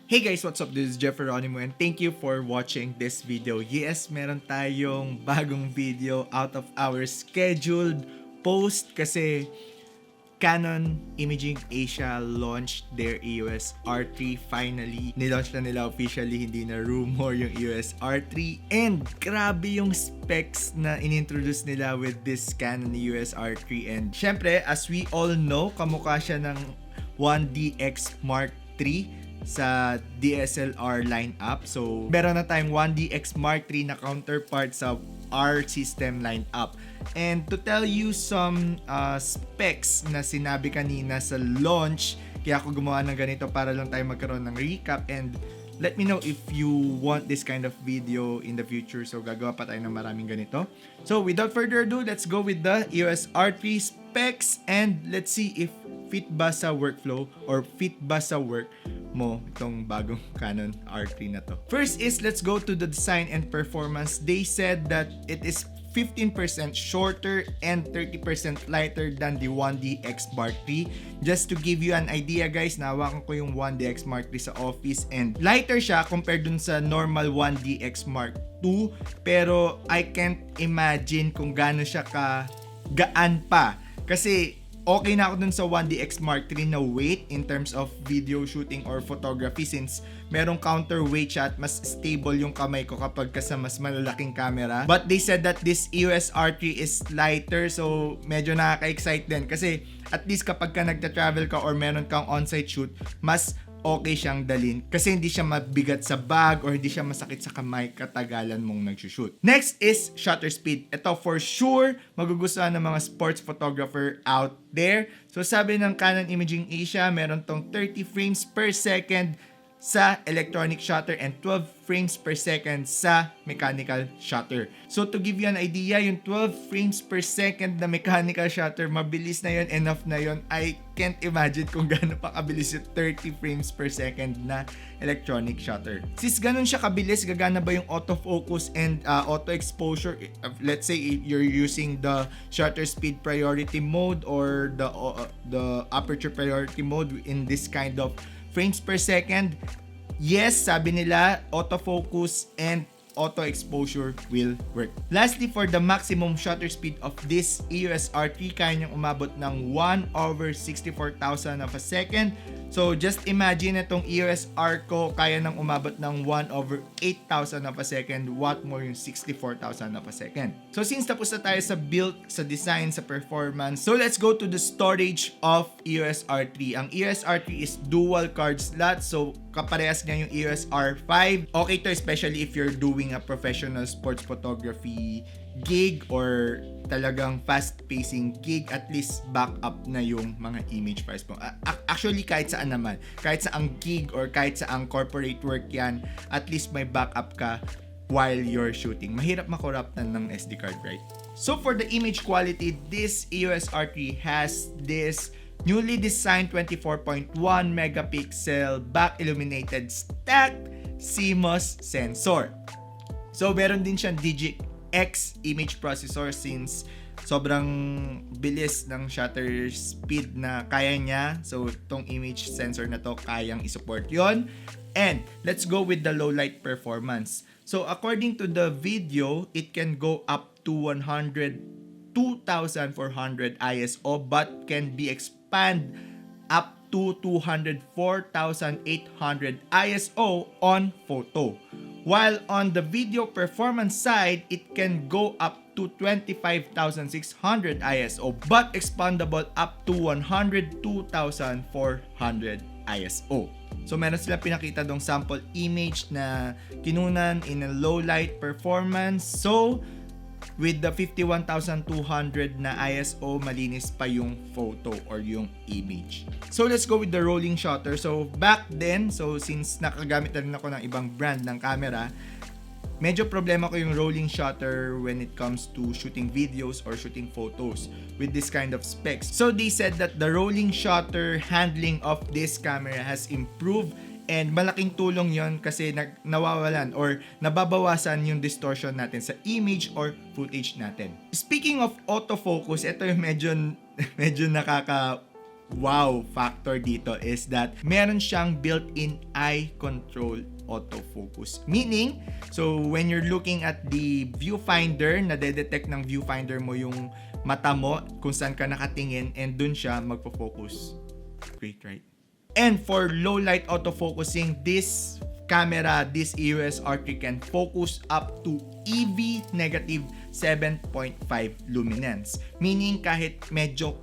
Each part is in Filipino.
Hey guys, what's up? This is Geronimo and thank you for watching this video. Yes, meron tayong bagong video out of our scheduled post kasi Canon Imaging Asia launched their EOS R3 finally. Nilaunch na nila officially, hindi na rumor yung EOS R3. And grabe yung specs na inintroduce nila with this Canon EOS R3. And syempre, as we all know, kamukha siya ng 1DX Mark III sa DSLR lineup. So, meron na tayong 1DX Mark III na counterpart sa R system lineup. And to tell you some specs na sinabi kanina sa launch, kaya ako gumawa ng ganito para lang tayo magkaroon ng recap, and let me know if you want this kind of video in the future. So, gagawa pa tayo ng maraming ganito. So, without further ado, let's go with the EOS R3 specs and let's see if fit ba sa workflow or fit ba sa work mo itong bagong Canon R3 na to. First is, let's go to the design and performance. They said that it is 15% shorter and 30% lighter than the 1DX Mark III. Just to give you an idea guys, nahawakan ko yung 1DX Mark III sa office and lighter siya compared dun sa normal 1DX Mark II. Pero I can't imagine kung gaano siya gaan pa. Kasi okay na ako dun sa 1DX Mark III na weight in terms of video shooting or photography since merong counterweight siya at mas stable yung kamay ko kapag sa mas malalaking camera. But they said that this EOS R3 is lighter, so medyo nakaka-excite din kasi at least kapag ka nagta-travel ka or meron kang on-site shoot, mas okay siyang dalhin kasi hindi siya mabigat sa bag or hindi siya masakit sa kamay katagalan mong nagsushoot. Next is shutter speed. Ito for sure magugustuhan ng mga sports photographer out there. So sabi ng Canon Imaging Asia, meron tong 30 frames per second sa electronic shutter and 12 frames per second sa mechanical shutter. So to give you an idea, yung 12 frames per second na mechanical shutter, mabilis na yun, enough na yun. I can't imagine kung gaano pa kabilis yung 30 frames per second na electronic shutter. Since ganun siya kabilis, gagana ba yung autofocus and auto exposure? Let's say if you're using the shutter speed priority mode or the aperture priority mode in this kind of frames per second, yes, sabi nila, autofocus and auto exposure will work. Lastly, for the maximum shutter speed of this EOS R3, kaya niyang umabot ng 1/64,000 of a second. So just imagine itong EOS R ko kaya nang umabot ng 1/8,000 of a second. What more yung 64,000 of a second? So since tapos na tayo sa build, sa design, sa performance, so let's go to the storage of EOS R3. Ang EOS R3 is dual card slot, so kaparehas niya yung EOS R5. Okay to especially if you're doing a professional sports photography gig or talagang fast-pacing gig, at least backup na yung mga image files mo. Actually, kahit saan naman. Kahit sa ang gig or kahit sa ang corporate work yan, at least may backup ka while you're shooting. Mahirap makoruptan ng SD card, right? So for the image quality, this EOS R3 has this newly designed 24.1 megapixel back illuminated stacked CMOS sensor. So meron din siyang DigiX image processor since sobrang bilis ng shutter speed na kaya niya. So itong image sensor na to kayang isupport yon. And let's go with the low light performance. So according to the video, it can go up to 2,400 ISO but can be expand up to 204,800 ISO on photo. While on the video performance side, it can go up to 25,600 ISO but expandable up to 102,400 ISO. So meron sila pinakita dong sample image na kinunan in a low light performance. So with the 51,200 na ISO, malinis pa yung photo or yung image. So let's go with the rolling shutter. So back then, so since nakagamit na rin ako ng ibang brand ng camera, medyo problema ko yung rolling shutter when it comes to shooting videos or shooting photos with this kind of specs. So they said that the rolling shutter handling of this camera has improved. And malaking tulong yon kasi nawawalan or nababawasan yung distortion natin sa image or footage natin. Speaking of autofocus, ito yung medyo wow factor dito is that meron siyang built-in eye control autofocus. Meaning, so when you're looking at the viewfinder, nade-detect ng viewfinder mo yung mata mo kung saan ka nakatingin and dun siya magpo-focus. Great, right? And for low light autofocusing, this camera, this EOS R3 can focus up to EV negative 7.5 luminance. Meaning kahit medyo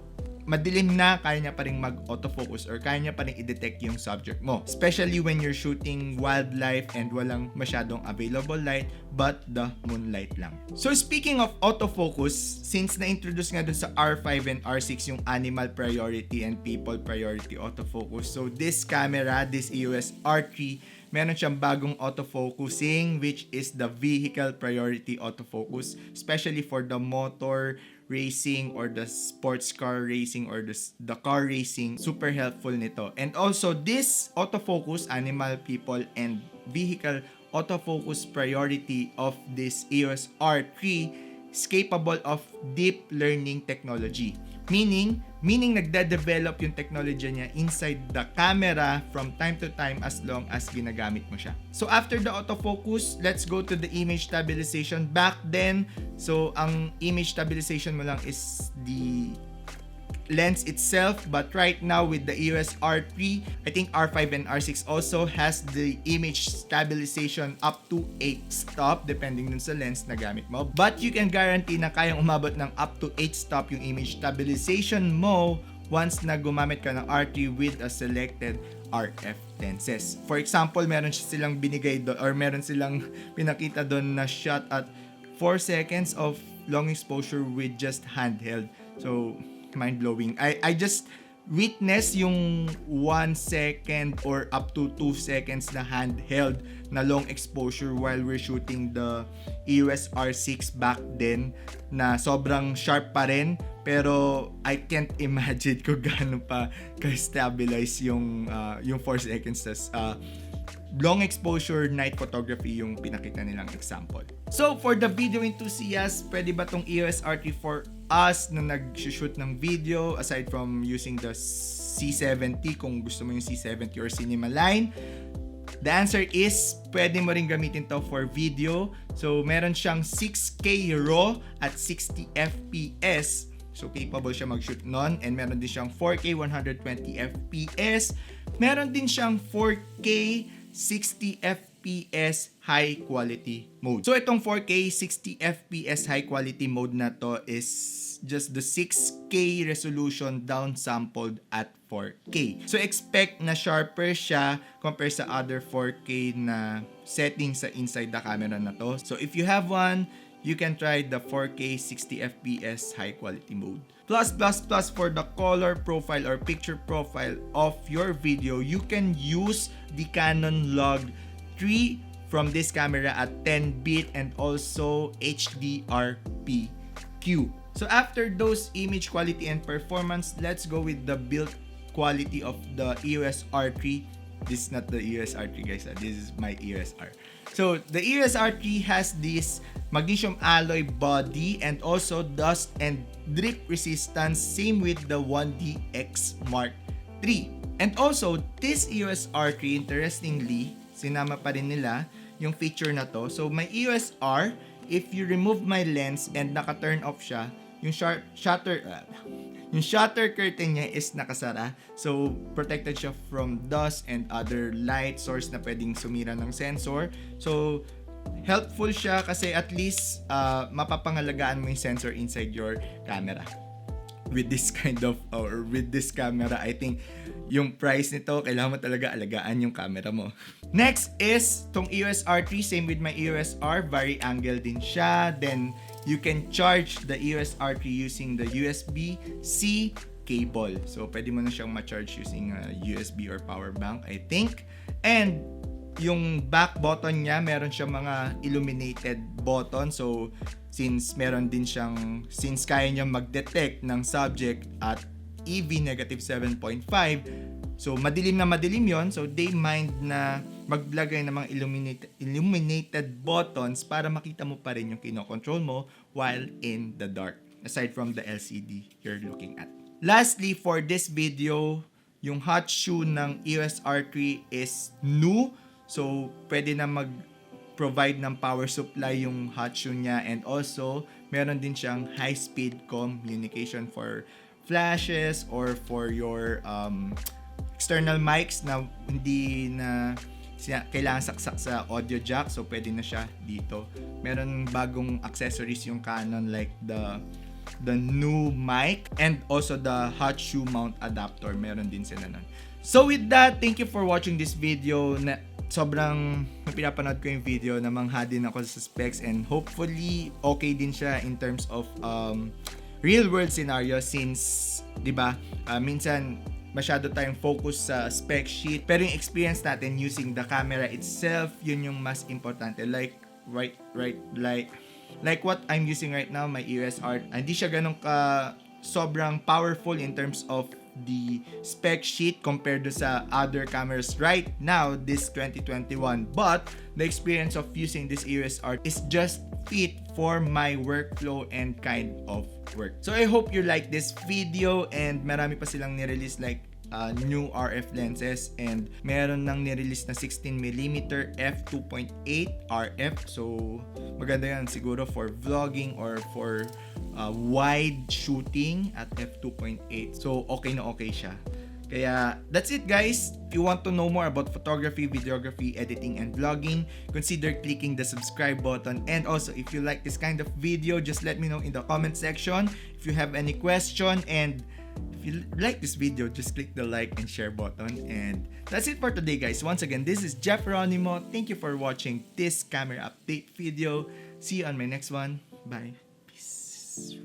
madilim na, kaya niya pa rin mag-autofocus or kaya niya pa rin i-detect yung subject mo. Especially when you're shooting wildlife and walang masyadong available light but the moonlight lang. So speaking of autofocus, since na-introduce nga dun sa R5 and R6 yung animal priority and people priority autofocus, so this camera, this EOS R3, meron siyang bagong autofocusing which is the vehicle priority autofocus, especially for the motor racing or the sports car racing or the car racing. Super helpful nito. And also this autofocus, animal, people, and vehicle autofocus priority of this EOS R3 is capable of deep learning technology. Meaning nagde-develop yung technology niya inside the camera from time to time as long as ginagamit mo siya. So after the autofocus, let's go to the image stabilization. Back then, so ang image stabilization mo lang is the lens itself, but right now with the EOS R3, I think R5 and R6 also has the image stabilization up to 8 stop depending dun sa lens na gamit mo. But you can guarantee na kayang umabot ng up to 8 stop yung image stabilization mo once na gumamit ka ng R3 with a selected RF lenses. For example, meron silang binigay doon or meron silang pinakita doon na shot at 4 seconds of long exposure with just handheld. So mind-blowing. I just witness yung 1 second or up to 2 seconds na handheld na long exposure while we're shooting the EOS R6 back then na sobrang sharp pa rin, pero I can't imagine kung gaano pa ka-stabilize yung 4 seconds. Long exposure night photography yung pinakita nilang example. So for the video enthusiasts, pwede ba tong EOS R3 for us na nag-shoot ng video aside from using the C70 kung gusto mo yung C70 or Cinema Line? The answer is pwede mo rin gamitin to for video. So meron siyang 6K RAW at 60 FPS. So capable siya mag-shoot nun, and meron din siyang 4K 120 FPS. Meron din siyang 4K 60 FPS high quality mode. So itong 4K 60 FPS high quality mode na to is just the 6K resolution downsampled at 4K. So expect na sharper siya compared sa other 4K na settings sa inside the camera na to. So if you have one, you can try the 4K 60 FPS high quality mode. Plus for the color profile or picture profile of your video, you can use the Canon Log 3 from this camera at 10-bit and also HDR-PQ. So after those image quality and performance, let's go with the build quality of the EOS R3. This is not the EOS R3 guys, this is my EOS R. So the EOS R3 has this magnesium alloy body and also dust and drip resistance, same with the 1DX Mark III. And also, this EOS R3, interestingly, sinama pa rin nila yung feature na to. So my EOS R, if you remove my lens and naka-turn off siya, yung shutter curtain niya is nakasara. So protected siya from dust and other light source na pwedeng sumira ng sensor. So helpful siya kasi at least mapapangalagaan mo yung sensor inside your camera. With this kind of, or with this camera, I think yung price nito, kailangan mo talaga alagaan yung camera mo. Next is tong EOS R3, same with my EOS R, vari-angle din siya. Then you can charge the EOS R3 using the USB-C cable. So pwede mo na siyang ma-charge using USB or power bank, I think. And yung back button niya, meron siyang mga illuminated button. So since kaya niya mag-detect ng subject at EV negative 7.5, so madilim na madilim yon. So they mind na maglagay ng mga illuminated buttons para makita mo pa rin yung kinokontrol mo while in the dark, aside from the LCD you're looking at. Lastly, for this video, yung hot shoe ng EOS R3 is new. So, pwede na mag-provide ng power supply yung hot shoe niya. And also, meron din siyang high-speed communication for flashes or for your external mics na hindi na kailangan saksak sa audio jack. So, pwede na siya dito. Meron bagong accessories yung Canon like the new mic and also the hot shoe mount adapter. Meron din sila nun. So with that, thank you for watching this video. Sobrang pinapanood ko yung video, namangha din ako sa specs and hopefully okay din siya in terms of real world scenario since, di ba, minsan masyado tayong focus sa spec sheet pero yung experience natin using the camera itself, yun yung mas importante. Like what I'm using right now, my EOS R, hindi siya ganun sobrang powerful in terms of the spec sheet compared to sa other cameras right now, this 2021. But the experience of using this EOS R is just fit for my workflow and kind of work. So I hope you like this video and marami pa silang nirelease like new RF lenses and meron nang nirelease na 16mm f2.8 RF. So maganda yan siguro for vlogging or for wide shooting at f2.8. So okay na okay siya. Kaya that's it guys. If you want to know more about photography, videography, editing, and vlogging, consider clicking the subscribe button. And also, if you like this kind of video, just let me know in the comment section. If you have any question and if you like this video, just click the like and share button. And that's it for today guys. Once again, this is Geronimo. Thank you for watching this camera update video. See you on my next one. Bye. Peace.